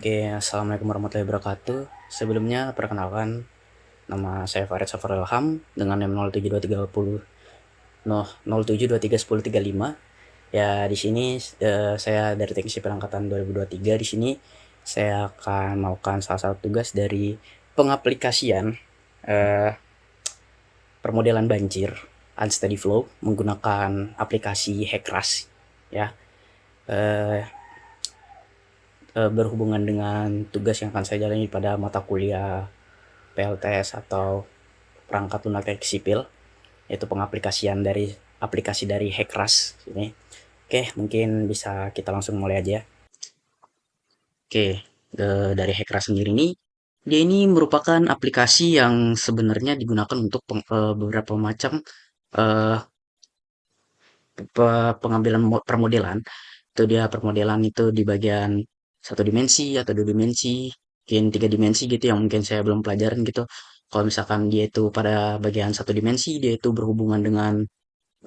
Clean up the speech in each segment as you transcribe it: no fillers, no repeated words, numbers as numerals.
Oke, assalamualaikum warahmatullahi wabarakatuh. Sebelumnya perkenalkan, nama saya Farid Safar Ilham dengan NIM 072310 no 07231035. Ya, di sini saya dari Teknik Sipil Angkatan 2023. Di sini saya akan melakukan salah satu tugas dari pengaplikasian eh, permodelan banjir unsteady flow menggunakan aplikasi Hekras. Ya, eh, berhubungan dengan tugas yang akan saya jalani pada mata kuliah PLTS atau perangkat lunak teknik sipil, yaitu pengaplikasian dari aplikasi dari Hekras ini. Oke, mungkin bisa kita langsung mulai aja. Oke, dari Hekras sendiri nih, dia ini merupakan aplikasi yang sebenarnya digunakan untuk beberapa macam eh, pengambilan permodelan. Itu dia permodelan itu di bagian satu dimensi atau dua dimensi, mungkin tiga dimensi gitu yang mungkin saya belum pelajarin gitu. Kalau misalkan dia itu pada bagian satu dimensi, dia itu berhubungan dengan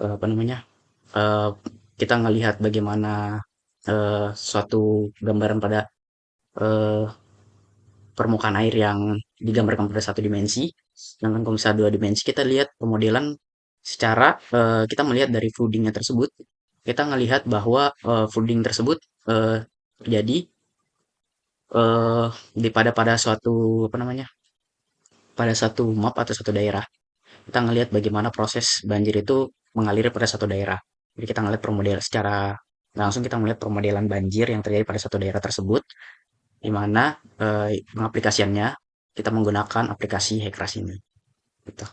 apa namanya? eh, kita ngelihat bagaimana suatu gambaran pada eh, permukaan air yang digambarkan pada satu dimensi. Sedangkan kalau misalnya dua dimensi, kita lihat pemodelan secara kita melihat dari floodingnya tersebut, kita ngelihat bahwa flooding tersebut terjadi eh, di pada suatu apa namanya, pada satu map atau satu daerah. Kita ngelihat bagaimana proses banjir itu mengalir pada satu daerah. Jadi kita ngelihat permodel secara langsung, kita melihat permodelan banjir yang terjadi pada satu daerah tersebut, di mana pengaplikasiannya kita menggunakan aplikasi Hekras ini. Gitu.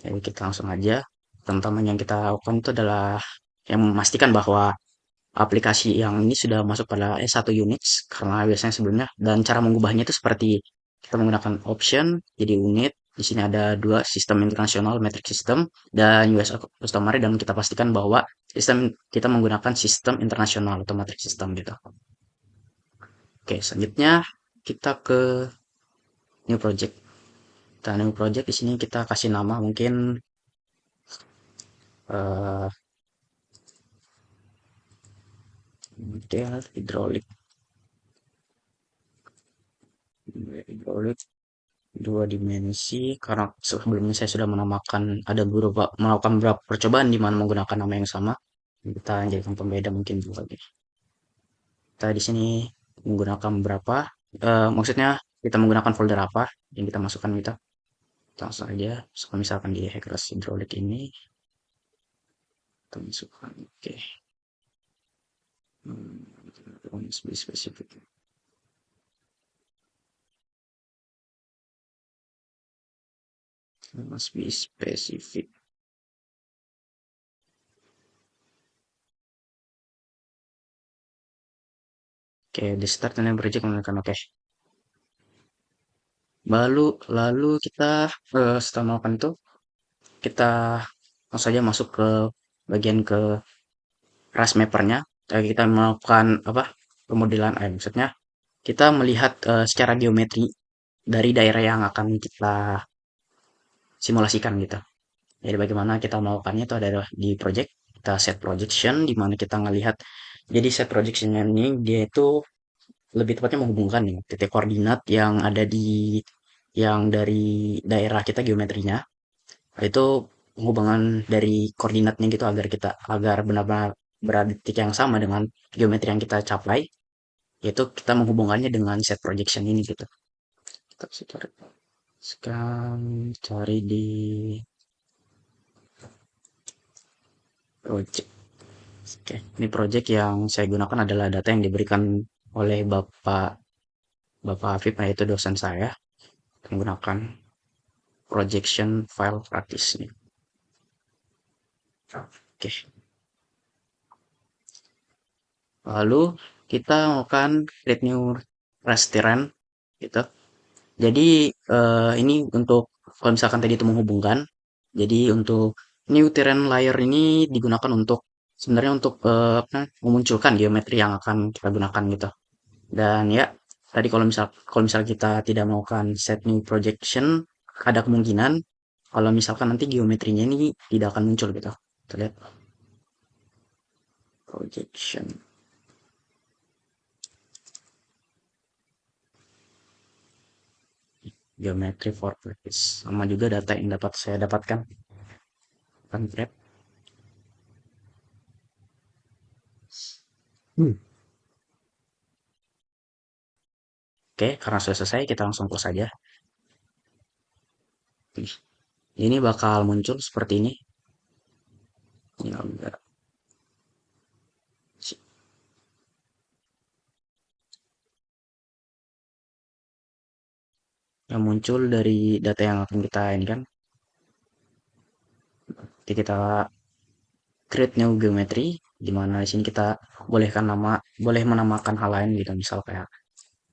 Jadi kita langsung aja. Teman-teman yang kita lakukan itu adalah yang memastikan bahwa aplikasi yang ini sudah masuk pada S1 Unix karena biasanya sebelumnya, dan cara mengubahnya itu seperti kita menggunakan option jadi unit. Di sini ada dua, sistem internasional metric system dan US customary, dan kita pastikan bahwa sistem kita menggunakan sistem internasional atau metric system gitu. Oke, selanjutnya kita ke new project. Kita new project, di sini kita kasih nama mungkin eh model hidrolik dua dimensi, karena sebelumnya saya sudah menamakan ada beberapa melakukan beberapa percobaan di mana menggunakan nama yang sama. Kita jadikan pembeda mungkin dua lagi. Kita di sini menggunakan berapa, maksudnya kita menggunakan folder apa yang kita masukkan kita. Kita langsung aja masukkan, misalkan di Hekras hidrolik ini kita masukkan. Oke. Must be specific. Must be specific. Oke, di start and project menggunakan oke. Lalu kita setelah melakukan itu, kita langsung saja masuk ke bagian ke ras mappernya. Kita melakukan apa, pemodelan, maksudnya kita melihat secara geometri dari daerah yang akan kita simulasikan gitu. Jadi bagaimana kita melakukannya itu adalah di project, kita set projection di mana kita ngelihat. Jadi set projectionnya ini dia itu lebih tepatnya menghubungkan nih titik koordinat yang ada di yang dari daerah kita geometrinya, itu hubungan dari koordinatnya gitu agar kita agar benar-benar berada di titik yang sama dengan geometri yang kita capai, yaitu kita menghubungkannya dengan set projection ini gitu. Kita bisa cari sekarang, cari di project. Oke, ini project yang saya gunakan adalah data yang diberikan oleh Bapak Afif, yaitu dosen saya, menggunakan projection file praktis nih. Oke, lalu kita akan create new rasteran gitu. Jadi ini untuk kalau misalkan tadi itu menghubungkan. Jadi untuk new terrain layer ini digunakan untuk sebenarnya untuk memunculkan geometri yang akan kita gunakan gitu. Dan ya, tadi kalau misal kita tidak melakukan set new projection, ada kemungkinan kalau misalkan nanti geometrinya ini tidak akan muncul gitu. Kita lihat projection. geometry for practice. Sama juga data yang dapat saya dapatkan. Kan grab. Hmm. Oke, karena sudah selesai, kita langsung close saja. Ini bakal muncul seperti ini. Ya, yang muncul dari data yang akan kita ini kan. Jadi kita create new geometry, di mana di sini kita boleh menamakan hal lain gitu, misal kayak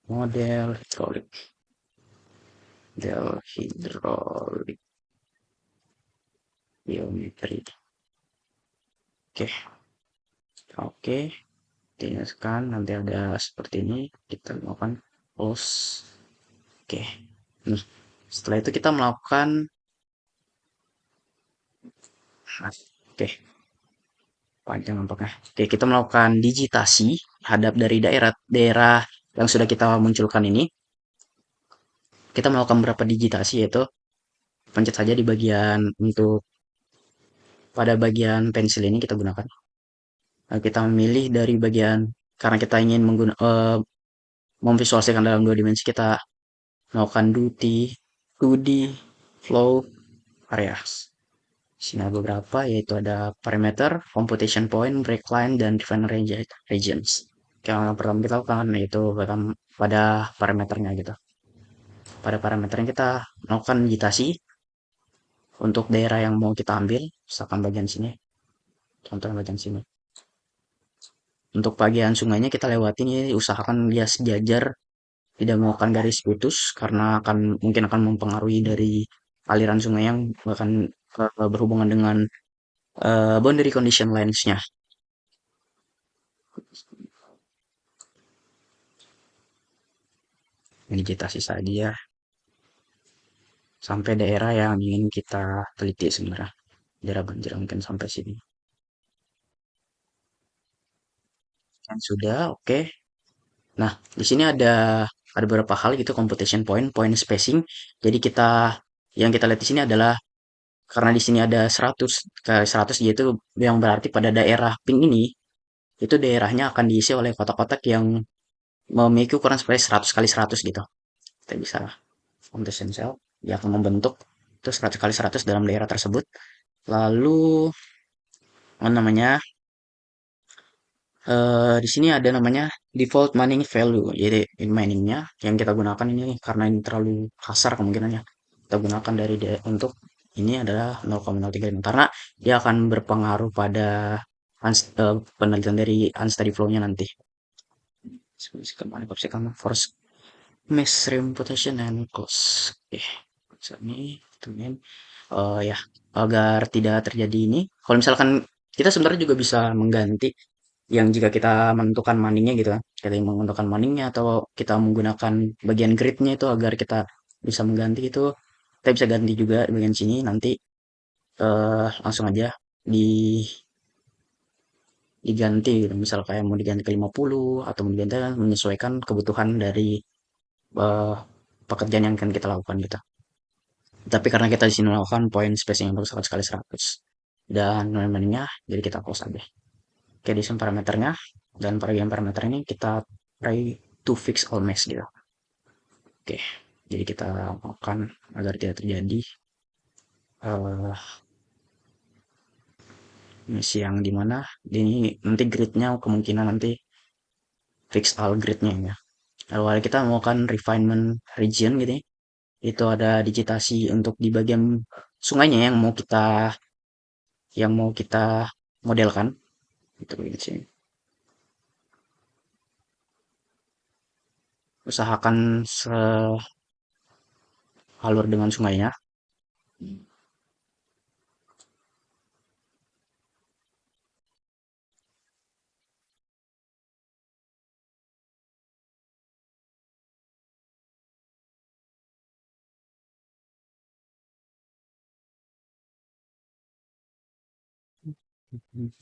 model hidrolik geometri. Oke, oke. Kan nanti ada seperti ini, kita melakukan close. Oke. Nih, setelah itu kita melakukan oke, panjang nampaknya. Oke, kita melakukan digitasi hadap dari daerah yang sudah kita munculkan ini. Kita melakukan beberapa digitasi, yaitu pencet saja di bagian untuk pada bagian pensil ini kita gunakan. Kita memilih dari bagian karena kita ingin memvisualisasikan dalam dua dimensi, kita melakukan 2D flow areas. Sini ada beberapa, yaitu ada parameter, computation point, breakline, dan define regions. Yang pertama kita lakukan yaitu pada parameternya gitu. Pada parameternya kita melakukan digitasi untuk daerah yang mau kita ambil, misalkan bagian sini, contoh bagian sini. Untuk bagian sungainya kita lewatin ini, usahakan dia sejajar, tidak melakukan garis putus karena mungkin akan mempengaruhi dari aliran sungai yang bahkan berhubungan dengan boundary condition lines-nya. Digitasi saja sampai daerah yang ingin kita teliti sebenarnya. Daerah banjir mungkin sampai sini. Kan sudah, oke. Nah, di sini ada beberapa hal gitu, computation point, point spacing. Jadi yang kita lihat di sini adalah karena di sini ada 100 ke 100, yaitu yang berarti pada daerah pink ini itu daerahnya akan diisi oleh kotak-kotak yang memiliki ukuran seperti 100 kali 100 gitu. Kita bisa computation cell, dia akan membentuk itu 100 kali 100 dalam daerah tersebut. Lalu apa namanya? Di sini ada namanya default mining value. Jadi miningnya yang kita gunakan ini karena ini terlalu kasar kemungkinannya. Kita gunakan untuk ini adalah 0,035 karena dia akan berpengaruh pada penelitian dari unsteady flow-nya nanti. Force mass reputation and cost. Oke, ini temen. Ya, agar tidak terjadi ini. Kalau misalkan kita sebenarnya juga bisa mengganti yang jika kita menentukan maningnya gitu kan, kita yang menentukan maningnya atau kita menggunakan bagian gridnya itu agar kita bisa mengganti itu, kita bisa ganti juga di bagian sini nanti, langsung aja di diganti gitu, misal kayak mau diganti ke 50 atau mau diganti menyesuaikan kebutuhan dari eh, pekerjaan yang akan kita lakukan gitu. Tapi karena kita di sini melakukan point spacing untuk 100 kali 100 dan maningnya, jadi kita close aja. Oke, di sini parameternya, dan bagian parameter ini kita try to fix all mesh gitu. Oke, jadi kita akan agar tidak terjadi misi yang dimana ini nanti gridnya kemungkinan nanti fix all gridnya ya. Lalu kita melakukan refinement region gitu ya. Itu ada digitasi untuk di bagian sungainya yang mau kita modelkan. Itu sih. Usahakan sehalur dengan sungainya.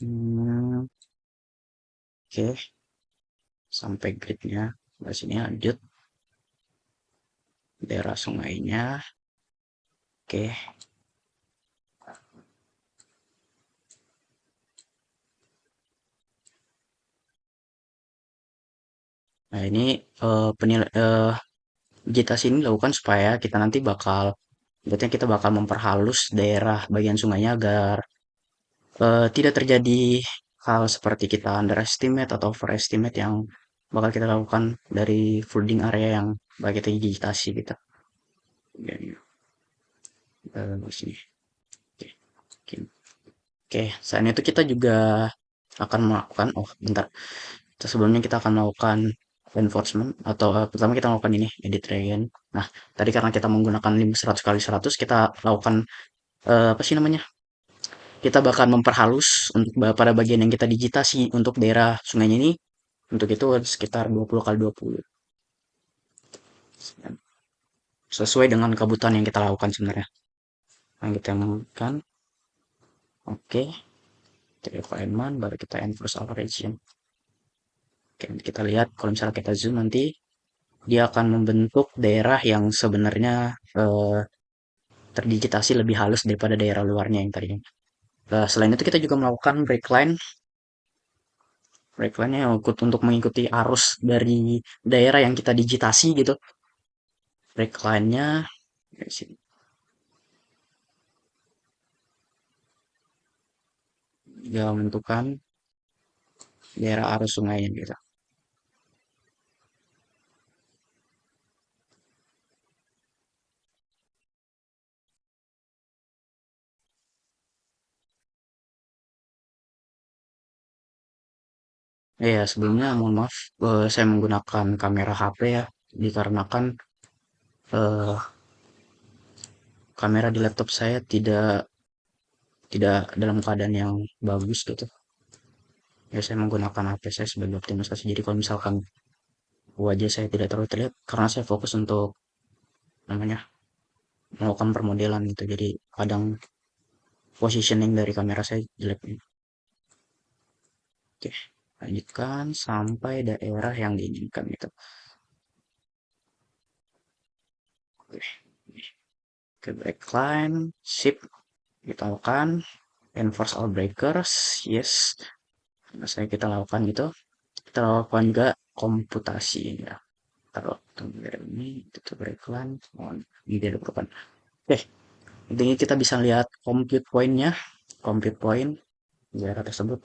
Hmm, oke, sampai gridnya. Di sini lanjut. daerah sungainya. Oke. Nah, ini vegetasi ini dilakukan supaya kita nanti bakal, berarti kita bakal memperhalus daerah bagian sungainya agar tidak terjadi hal seperti kita underestimate atau overestimate yang bakal kita lakukan dari flooding area yang bakal kita vegetasi kita. Ya, di sini. Oke. Oke. Oke, selain itu kita juga akan melakukan, oh bentar, sebelumnya kita akan melakukan reinforcement atau pertama kita melakukan ini edit regen. Nah, tadi karena kita menggunakan link 100 kali 100 kita lakukan apa sih namanya? Kita bakal memperhalus untuk pada bagian yang kita digitasi untuk daerah sungainya ini. Untuk itu sekitar 20 kali 20 sesuai dengan kebutuhan yang kita lakukan sebenarnya. Yang kita lakukan, oke, kita refinement baru kita enforce our region. Oke, kita lihat kalau misalnya kita zoom nanti dia akan membentuk daerah yang sebenarnya eh, terdigitasi lebih halus daripada daerah luarnya yang tadinya. Selain itu kita juga melakukan breakline. Breakline-nya untuk mengikuti arus dari daerah yang kita digitasi gitu. Breakline-nya dia menentukan daerah arus sungainya gitu. Ya, sebelumnya mohon maaf, saya menggunakan kamera HP ya, dikarenakan eh, kamera di laptop saya tidak tidak dalam keadaan yang bagus gitu. Ya, saya menggunakan HP saya sebagai optimalisasi. Jadi kalau misalkan wajah saya tidak terlalu terlihat, karena saya fokus untuk namanya melakukan permodelan gitu. Jadi kadang positioning dari kamera saya jelek. Oke, lanjutkan sampai daerah yang diinginkan gitu. Oke, ke backline, shift, kita lakukan, enforce all breakers, yes. Nah, saya kita lakukan gitu. Kita lakukan juga komputasi ya. Taruh tunggu ini, itu backline, on, ini dia depan. Oke, intinya kita bisa lihat compute point-nya, compute point daerah tersebut.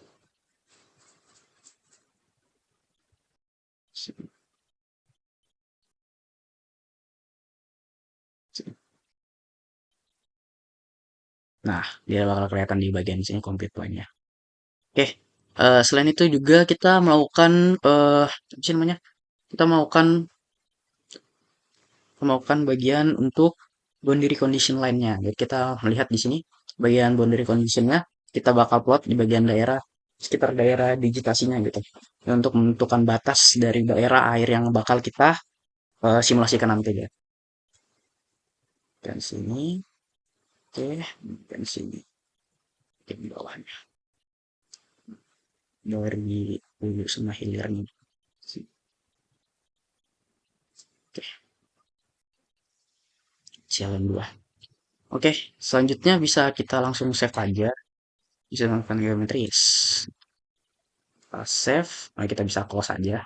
Nah, dia bakal kelihatan di bagian sini compute point-nya. Oke, selain itu juga kita melakukan apa sih namanya? Kita melakukan melakukan bagian untuk boundary condition lainnya. Jadi kita melihat di sini bagian boundary conditionnya kita bakal plot di bagian daerah sekitar daerah digitasinya gitu. Ya, untuk menentukan batas dari daerah air yang bakal kita simulasikan nanti ya. Dan sini, oke, dan sini, oke, di bawahnya dari hulu sama hilirnya. Oke, jalan dua. Oke, selanjutnya bisa kita langsung save aja. Bisa melakukan geometri. Yes. Kita save. Nah, kita bisa close aja.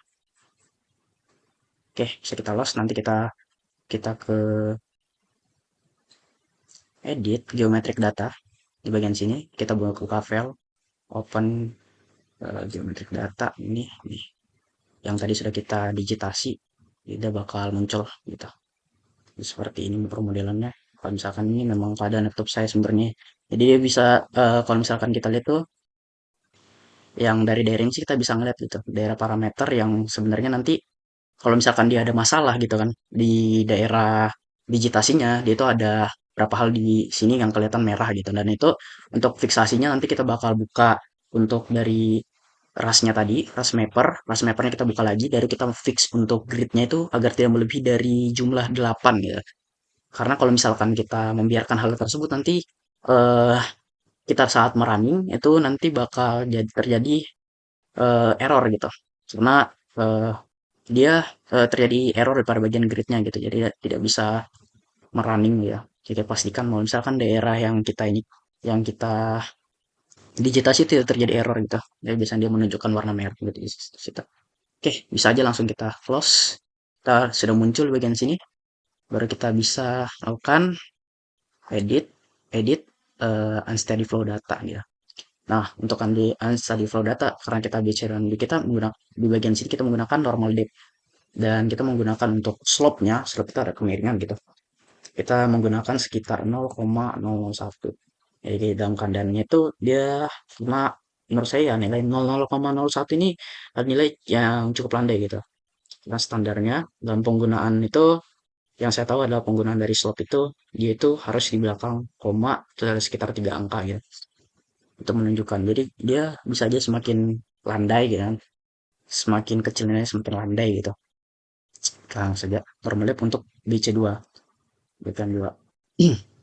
Oke, bisa kita close. Nanti kita ke edit geometric data di bagian sini. Kita buka file, open geometric data ini yang tadi sudah kita digitasi. Dia bakal muncul gitu. Seperti ini permodelannya. Kalau misalkan ini memang keadaan laptop saya sumbernya. Jadi dia bisa kalau misalkan kita lihat tuh yang dari daerah ini sih kita bisa ngeliat gitu daerah parameter yang sebenarnya nanti kalau misalkan dia ada masalah gitu kan di daerah digitasinya dia itu ada berapa hal di sini yang kelihatan merah gitu dan itu untuk fiksasinya nanti kita bakal buka untuk dari rasnya tadi ras mappernya kita buka lagi dari kita fix untuk gridnya itu agar tidak melebihi dari jumlah 8 gitu karena kalau misalkan kita membiarkan hal tersebut nanti eh kita saat merunning itu nanti bakal jadi terjadi error gitu karena eh, dia terjadi error pada bagian gridnya gitu. Jadi tidak bisa merunning ya. Jadi pastikan kalau misalkan daerah yang kita digitasi itu terjadi error gitu. Jadi biasanya dia menunjukkan warna merah gitu di situ. Oke, bisa aja langsung kita close. Kita sudah muncul bagian sini, baru kita bisa lakukan edit, edit unsteady flow data gitu. Nah, untuk unsteady flow data, karena kita bicara kita menggunakan di bagian sini kita menggunakan normal depth dan kita menggunakan untuk slope-nya, slope itu ada kemiringan gitu. Kita menggunakan sekitar 0,001. Jadi dalam keadaannya itu dia cuma menurut saya ya nilai 0,01 ini adalah nilai yang cukup landai gitu. Karena standarnya dalam penggunaan itu yang saya tahu adalah penggunaan dari slot itu dia itu harus di belakang koma sekitar 3 angka gitu untuk menunjukkan. Jadi dia bisa aja semakin landai gitu kan. Semakin kecil nilainya semakin landai gitu. Langsung saja normalnya untuk BC2 bukan 2.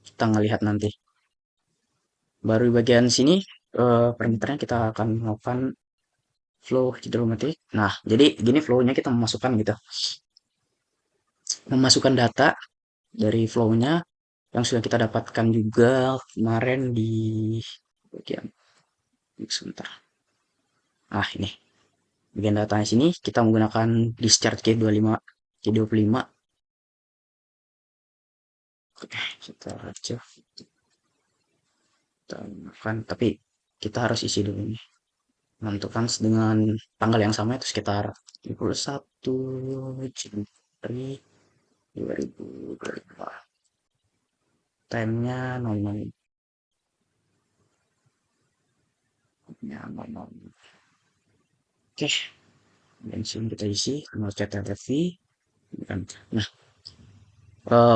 Kita ngelihat nanti. Baru di bagian sini parameternya kita akan melakukan flow hidrometrik. Nah, jadi gini flow-nya kita memasukkan gitu. Memasukkan data dari flow-nya yang sudah kita dapatkan juga kemarin di bagian sebentar. Ah, ini. Bagian datanya sini kita menggunakan discharge K25 K25. Oke, kita aja kita gunakan tapi kita harus isi dulu nih. Menentukan dengan tanggal yang sama itu sekitar 21 Januari 2025. Time-nya 00 nya 00. Oke, bensin kita isi 0 CTLV. Nah,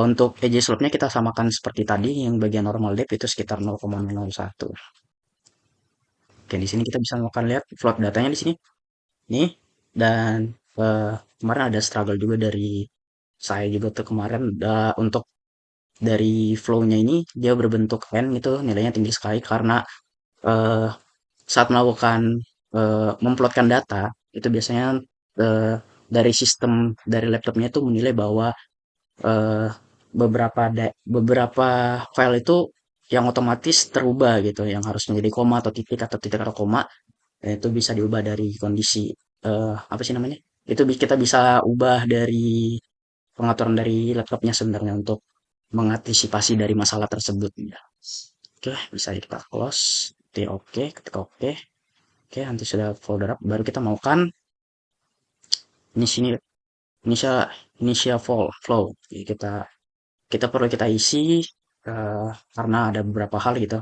untuk edge slope-nya kita samakan seperti tadi yang bagian normal depth itu sekitar 0,01. Oke, di sini kita bisa melakukan lihat float datanya di sini. Nih, dan kemarin ada struggle juga dari saya juga tuh kemarin untuk dari flow-nya ini dia berbentuk N gitu nilainya tinggi sekali karena eh, saat melakukan memplotkan data itu biasanya eh, dari sistem dari laptopnya itu menilai bahwa eh, beberapa file itu yang otomatis terubah gitu, yang harus menjadi koma atau titik atau koma, dan itu bisa diubah dari kondisi apa sih namanya? Itu kita bisa ubah dari pengaturan dari laptopnya sebenarnya untuk mengantisipasi dari masalah tersebut. Ya. Oke, bisa kita close. Oke, ketika oke. Oke, nanti sudah folder up. Baru kita maukan ini sini initial initial flow. Jadi kita perlu kita isi karena ada beberapa hal gitu.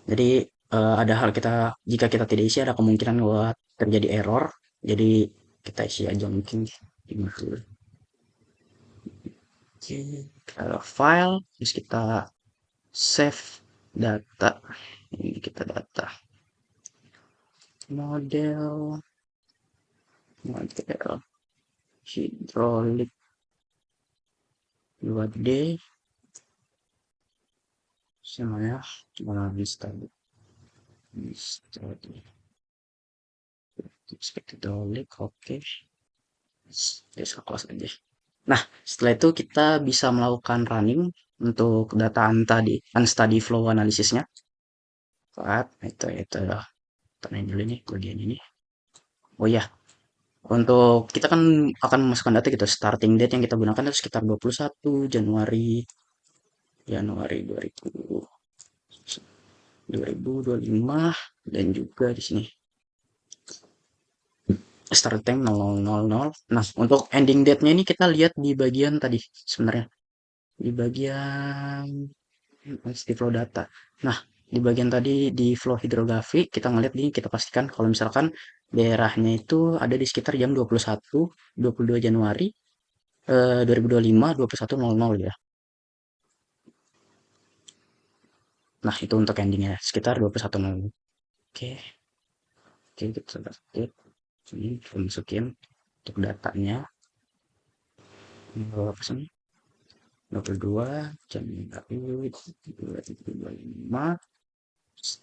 Jadi ada hal jika kita tidak isi ada kemungkinan buat terjadi error. Jadi kita isi aja mungkin 50. Oke, kita file, terus kita save data. Ini kita data model hidrolik 2D semuanya study study expected hidrolik oke. Ya kelas aja. Nah, setelah itu kita bisa melakukan running untuk data unstudy flow analisisnya. Saat itu tanya dulu nih bagian ini. Oh ya, untuk kita kan akan memasukkan data gitu. Starting date yang kita gunakan itu sekitar 21 Januari Januari 2025 dan juga di sini start time 0000. Nah, untuk ending date-nya ini kita lihat di bagian tadi sebenarnya. Di bagian di flow data. Nah, di bagian tadi di flow hidrografi kita ngeliat ini kita pastikan kalau misalkan daerahnya itu ada di sekitar jam 22 Januari 2025 21.00 ya. Nah, itu untuk endingnya sekitar 21.00. Oke, oke kita update. Ini kita masukin untuk datanya. Apa sih? 22 Januari 2025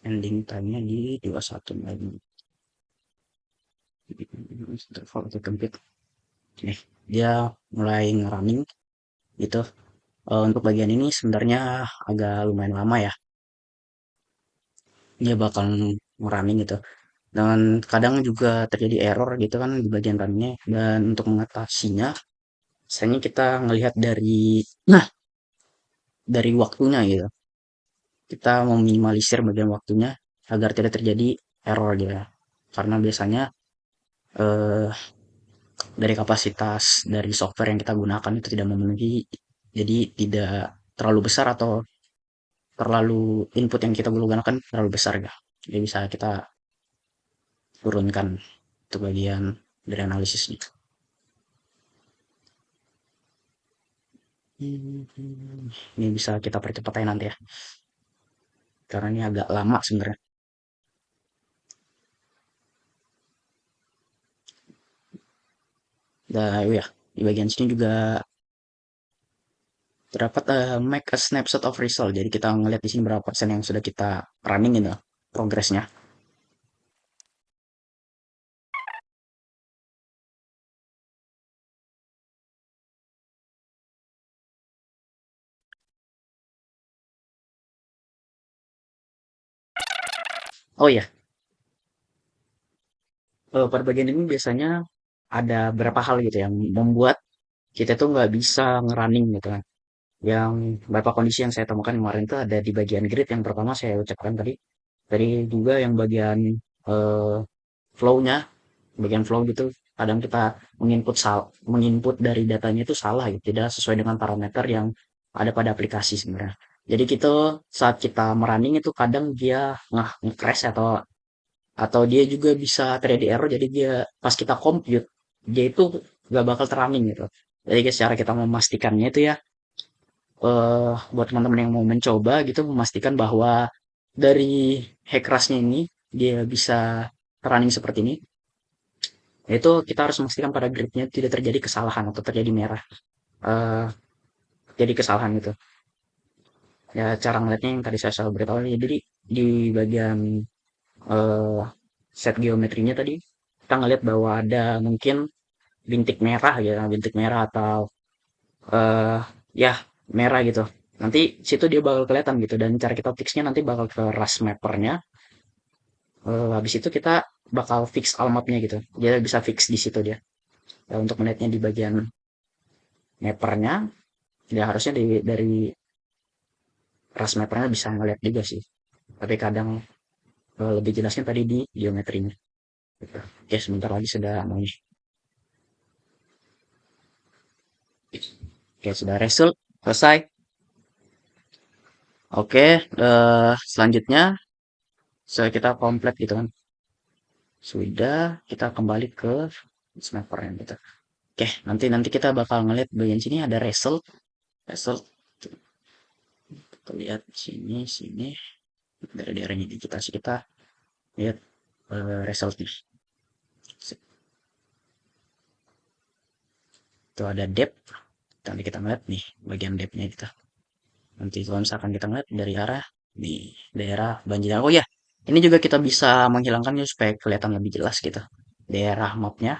ending time-nya di 21 Mei. Interval auto complete. Nih, dia mulai ngerunning gitu. Untuk bagian ini sebenarnya agak lumayan lama ya. Dia bakal ngerunning gitu. Dan kadang juga terjadi error gitu kan di bagian runningnya. Dan untuk mengatasinya, misalnya kita ngelihat dari waktunya gitu. Kita meminimalisir bagian waktunya agar tidak terjadi error gitu ya. Karena biasanya eh, dari kapasitas dari software yang kita gunakan itu tidak memenuhi, jadi tidak terlalu besar atau terlalu input yang kita gunakan terlalu besar ya. Jadi bisa kita turunkan itu bagian dari analisisnya. Ini bisa kita percepat aja nanti ya, karena ini agak lama sebenarnya. Dan ya, di bagian sini juga terdapat make a snapshot of result. Jadi kita ngelihat di sini berapa persen yang sudah kita running gitu, progresnya. Oh iya, pada bagian ini biasanya ada beberapa hal gitu yang membuat kita tuh nggak bisa ngerunning gitu kan. Yang beberapa kondisi yang saya temukan kemarin tuh ada di bagian grid yang pertama saya ucapkan tadi. Tadi juga yang bagian eh, flow-nya, bagian flow gitu. Kadang kita menginput dari datanya itu salah gitu, tidak sesuai dengan parameter yang ada pada aplikasi sebenarnya. Jadi kita saat kita merunning itu kadang dia nge-crash atau dia juga bisa terjadi error. Jadi dia pas kita compute dia itu gak bakal terunning gitu. Jadi secara kita memastikannya itu ya, buat teman-teman yang mau mencoba gitu memastikan bahwa dari Hackrasnya ini dia bisa running seperti ini, itu kita harus memastikan pada gridnya tidak terjadi kesalahan atau terjadi merah, eh jadi kesalahan gitu ya. Cara ngeliatnya yang tadi saya beritahu ya, jadi di bagian eh set geometrinya tadi kita ngeliat bahwa ada mungkin bintik merah gitu, bintik merah atau eh ya merah gitu. Nanti situ dia bakal kelihatan gitu, dan cara kita fixnya nanti bakal ke ras mappernya. Habis itu kita bakal fix almapnya gitu. Dia bisa fix di situ dia. Ya, untuk melihatnya di bagian mappernya, ya harusnya dari ras mappernya bisa ngeliat juga sih. Tapi kadang lebih jelasnya tadi di geometrinya. Gitu. Oke, sebentar lagi sudah mau. Oke, sudah result selesai. Oke, selanjutnya saya kita komplit gitu kan. Sudah, kita kembali ke snappernya gitu. Oke, nanti nanti kita bakal ngeliat bagian sini ada result. Result, kita lihat sini, sini. Dari daerahnya digitasi kita lihat resultnya. Itu ada depth. Nanti kita ngeliat nih bagian depthnya kita. Nanti kalau misalkan kita ngeliat dari arah di daerah Banjiran. Oh ya, ini juga kita bisa menghilangkannya supaya kelihatan lebih jelas gitu. Daerah mapnya,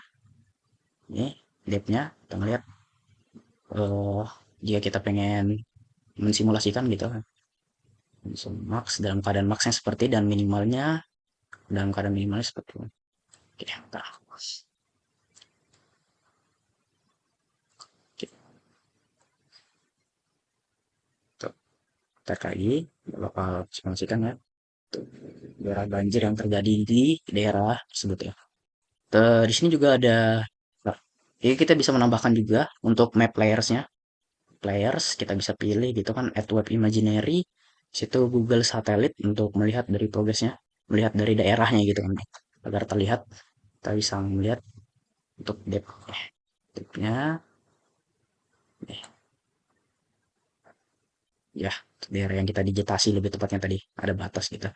ini depthnya kita ngeliat, eh jika kita pengen mensimulasikan gitu kan. Langsung max dalam keadaan maxnya seperti, dan minimalnya dalam keadaan minimalnya seperti itu. Oke, bentar. Oke, tuh, kita lagi bakal simulasikan ya. Tuh, daerah banjir yang terjadi di daerah tersebut ya. Di sini juga ada, nah, jadi kita bisa menambahkan juga untuk map layersnya. Layers kita bisa pilih gitu kan, add web imaginary, situ Google Satellite untuk melihat dari progresnya, melihat dari daerahnya gitu kan, agar terlihat. Kita bisa melihat untuk depth-nya, eh, ya daerah yang kita digitasi lebih tepatnya tadi ada batas gitu.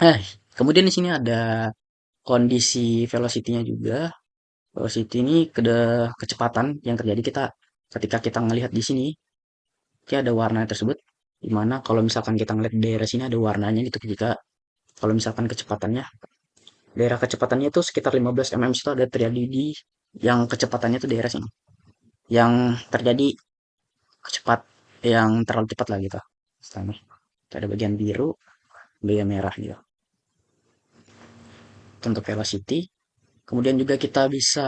Eh, kemudian di sini ada kondisi velocity-nya juga. Velocity ini kecepatan yang terjadi kita ketika kita ngelihat di sini, ya ada warna tersebut. Dimana kalau misalkan kita ngelihat di daerah sini ada warnanya gitu, ketika kalau misalkan kecepatannya, daerah kecepatannya itu sekitar 15 mm itu ada terjadi di yang kecepatannya tuh daerah sini. Yang terjadi cepat, yang terlalu cepat lah gitu. Sama. Ada bagian biru, bagian merah gitu. Itu untuk velocity. Kemudian juga kita bisa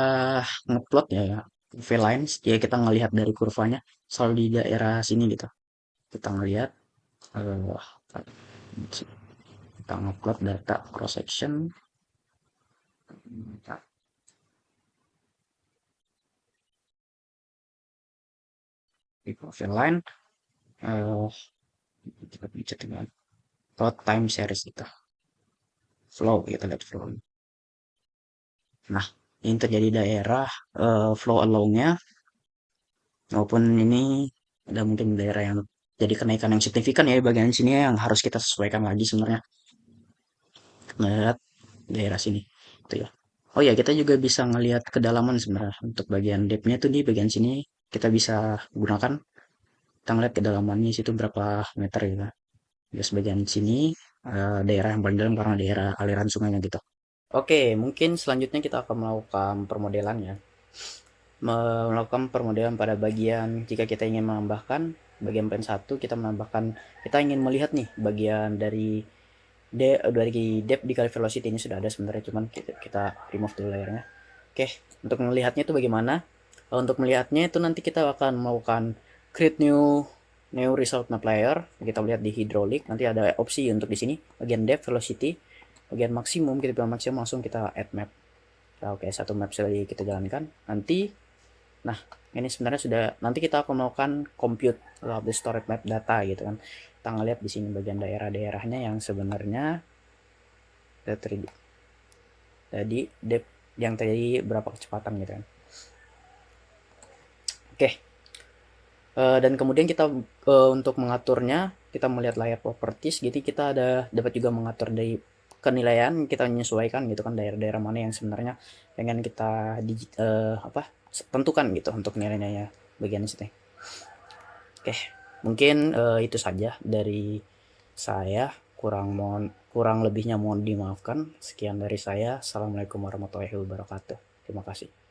ngeplot ya, V-lines. Jadi kita ngelihat dari kurvanya selalu di daerah sini gitu. Kita ngelihat, eh, kita ngeplot data cross section. Di V-line, eh, kita bisa dengan plot time series itu. Flow, kita lihat flow. Nah, ini terjadi daerah flow along-nya maupun ini ada mungkin daerah yang jadi kenaikan yang signifikan ya bagian sini yang harus kita sesuaikan lagi sebenarnya. Ngelihat daerah sini itu ya. Oh ya, kita juga bisa ngelihat kedalaman sebenarnya untuk bagian depth-nya tuh di bagian sini kita bisa gunakan, kita ngeliat kedalamannya situ berapa meter gitu. Ya sebagian sini daerah yang paling dalam karena daerah aliran sungainya gitu. Oke, mungkin selanjutnya kita akan melakukan permodelan ya. Melakukan permodelan pada bagian jika kita ingin menambahkan bagian pen 1 kita menambahkan, kita ingin melihat nih bagian dari depth dikali velocity ini sudah ada sebenarnya, cuman kita remove dulu layernya. Oke, untuk melihatnya itu bagaimana? Untuk melihatnya itu nanti kita akan melakukan create new result map layer. Kita lihat di hydraulic nanti ada opsi untuk di sini bagian depth velocity, bagian maksimum kita pilih maksimum, langsung kita add map. Nah, oke, satu map sudah kita jalankan. Nanti, nah ini sebenarnya sudah, nanti kita akan melakukan compute of the storage map data gitu kan. Kita ngeliat di sini bagian daerah-daerahnya yang sebenarnya terjadi, jadi depth yang terjadi berapa kecepatan gitu kan. Oke, dan kemudian kita untuk mengaturnya kita melihat layer properties, jadi kita ada dapat juga mengatur dari penilaian, kita menyesuaikan gitu kan daerah-daerah mana yang sebenarnya pengen kita tentukan gitu untuk nilainya bagian sini. Oke, mungkin itu saja dari saya, kurang lebihnya mohon dimaafkan. Sekian dari saya. Assalamualaikum warahmatullahi wabarakatuh. Terima kasih.